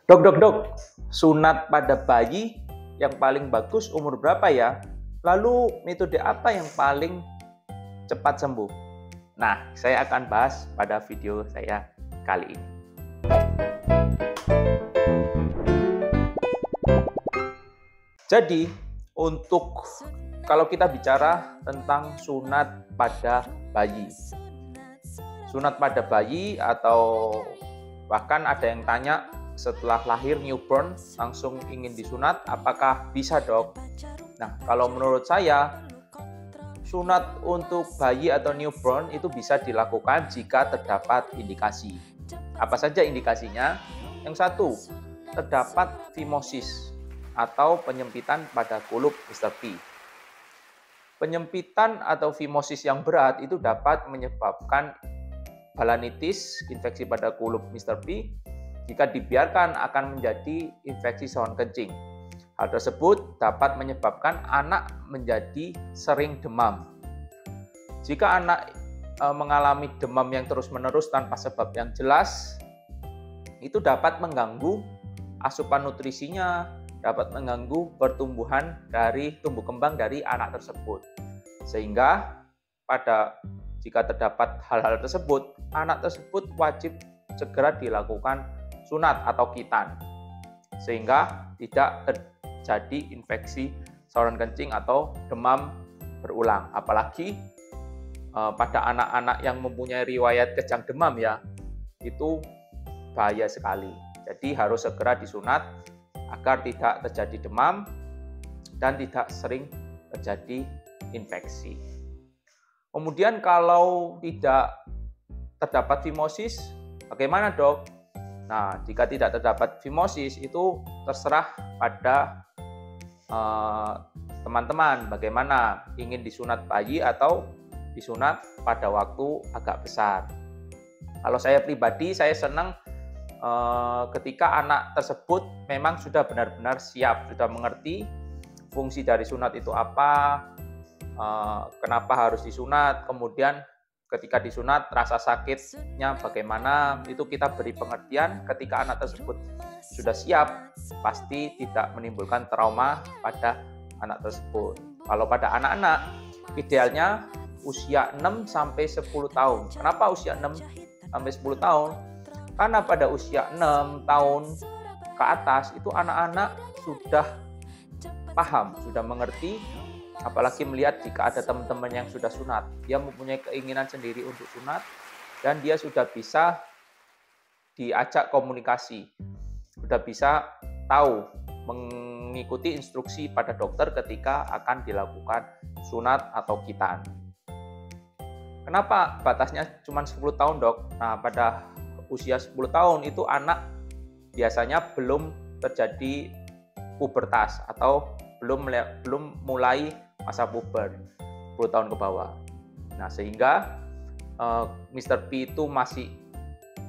Dok, dok, dok, sunat pada bayi yang paling bagus umur berapa ya? Lalu metode apa yang paling cepat sembuh? Nah, saya akan bahas pada video saya kali ini. Jadi, kalau kita bicara tentang sunat pada bayi, sunat pada bayi atau bahkan ada yang tanya setelah lahir newborn langsung ingin disunat, apakah bisa dok? Nah, kalau menurut saya sunat untuk bayi atau newborn itu bisa dilakukan jika terdapat indikasi. Apa saja indikasinya? Yang satu, terdapat fimosis atau penyempitan pada kulup Mr. P. Penyempitan atau fimosis yang berat itu dapat menyebabkan balanitis, infeksi pada kulup Mr. P. Jika dibiarkan akan menjadi infeksi saluran kencing. Hal tersebut dapat menyebabkan anak menjadi sering demam. Jika anak mengalami demam yang terus-menerus tanpa sebab yang jelas, itu dapat mengganggu asupan nutrisinya, dapat mengganggu pertumbuhan dari tumbuh kembang dari anak tersebut. Sehingga jika terdapat hal-hal tersebut, anak tersebut wajib segera dilakukan sunat atau khitan, sehingga tidak terjadi infeksi saluran kencing atau demam berulang. Apalagi pada anak-anak yang mempunyai riwayat kejang demam ya, itu bahaya sekali. Jadi harus segera disunat agar tidak terjadi demam dan tidak sering terjadi infeksi. Kemudian kalau tidak terdapat fimosis, bagaimana dok? Nah, jika tidak terdapat fimosis itu terserah pada teman-teman bagaimana, ingin disunat bayi atau disunat pada waktu agak besar. Kalau saya pribadi, saya senang ketika anak tersebut memang sudah benar-benar siap, sudah mengerti fungsi dari sunat itu apa, kenapa harus disunat, kemudian ketika disunat rasa sakitnya bagaimana, itu kita beri pengertian. Ketika anak tersebut sudah siap, pasti tidak menimbulkan trauma pada anak tersebut. Kalau pada anak-anak, idealnya usia 6-10 tahun. Kenapa usia 6-10 tahun? Karena pada usia 6 tahun ke atas itu anak-anak sudah paham, sudah mengerti. Apalagi melihat jika ada teman-teman yang sudah sunat, dia mempunyai keinginan sendiri untuk sunat dan dia sudah bisa diajak komunikasi, sudah bisa tahu mengikuti instruksi pada dokter ketika akan dilakukan sunat atau khitan. Kenapa batasnya cuma 10 tahun dok? Nah, pada usia 10 tahun itu anak biasanya belum terjadi pubertas atau belum mulai masa puber 10 tahun ke bawah. Nah, sehingga Mr. P itu masih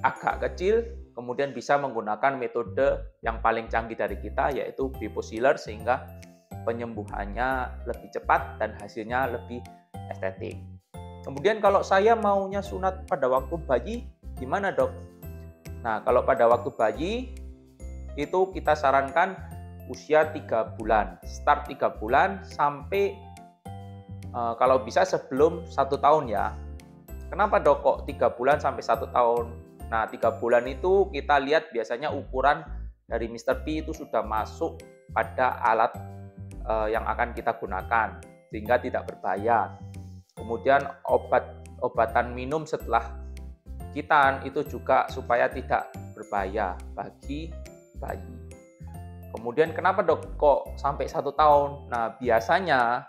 agak kecil, kemudian bisa menggunakan metode yang paling canggih dari kita, yaitu Biosealer, sehingga penyembuhannya lebih cepat dan hasilnya lebih estetik. Kemudian kalau saya maunya sunat pada waktu bayi, gimana dok? Nah, kalau pada waktu bayi itu kita sarankan usia 3 bulan, start 3 bulan sampai kalau bisa sebelum 1 tahun ya. Kenapa dok kok 3 bulan sampai 1 tahun? Nah, 3 bulan itu kita lihat biasanya ukuran dari Mr. P itu sudah masuk pada alat yang akan kita gunakan, sehingga tidak berbahaya. Kemudian obatan minum setelah khitan itu juga supaya tidak berbahaya bagi bayi. Kemudian kenapa dok kok sampai 1 tahun? Nah, biasanya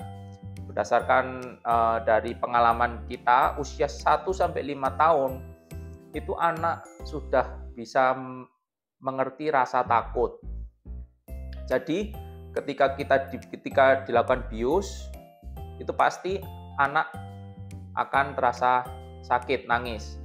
berdasarkan dari pengalaman kita, usia 1-5 tahun itu anak sudah bisa mengerti rasa takut. Jadi ketika dilakukan bius, itu pasti anak akan terasa sakit, nangis.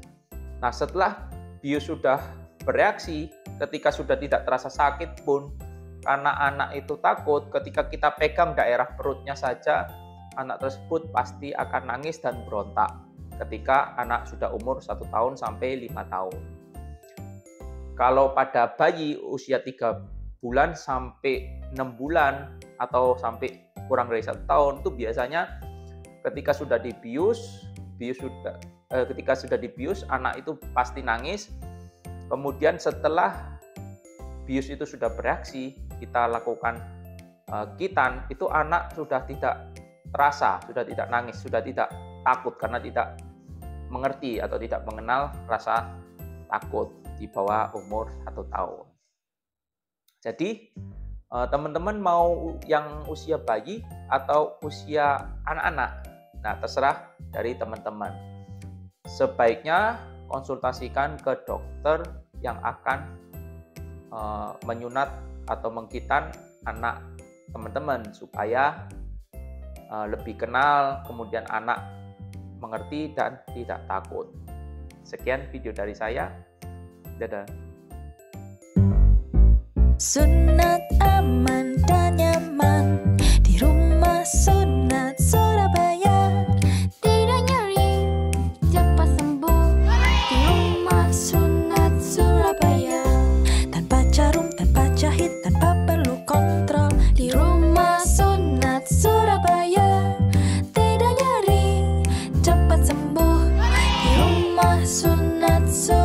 Nah, setelah bius sudah bereaksi, ketika sudah tidak terasa sakit pun, karena anak itu takut, ketika kita pegang daerah perutnya saja, anak tersebut pasti akan nangis dan berontak ketika anak sudah umur 1 tahun sampai 5 tahun. Kalau pada bayi usia 3 bulan sampai 6 bulan atau sampai kurang dari 1 tahun itu biasanya ketika sudah dibius anak itu pasti nangis. Kemudian setelah bius itu sudah bereaksi, kita lakukan kitan, itu anak sudah tidak terasa, sudah tidak nangis, sudah tidak takut karena tidak mengerti atau tidak mengenal rasa takut di bawah umur 1 tahun. Jadi teman-teman mau yang usia bayi atau usia anak-anak, nah terserah dari teman-teman. Sebaiknya konsultasikan ke dokter yang akan menyunat atau mengkitan anak teman-teman supaya lebih kenal, kemudian anak mengerti dan tidak takut. Sekian video dari saya. Dadah. Sunat aman dan nyaman di rumah sunat Surabaya. Tidak nyeri, cepat sembuh di rumah sunat Surabaya. Tanpa jarum, tanpa jahit, tanpa perlu kontrol di rumah sunat Surabaya. Tidak nyeri, cepat sembuh di rumah sunat Surabaya.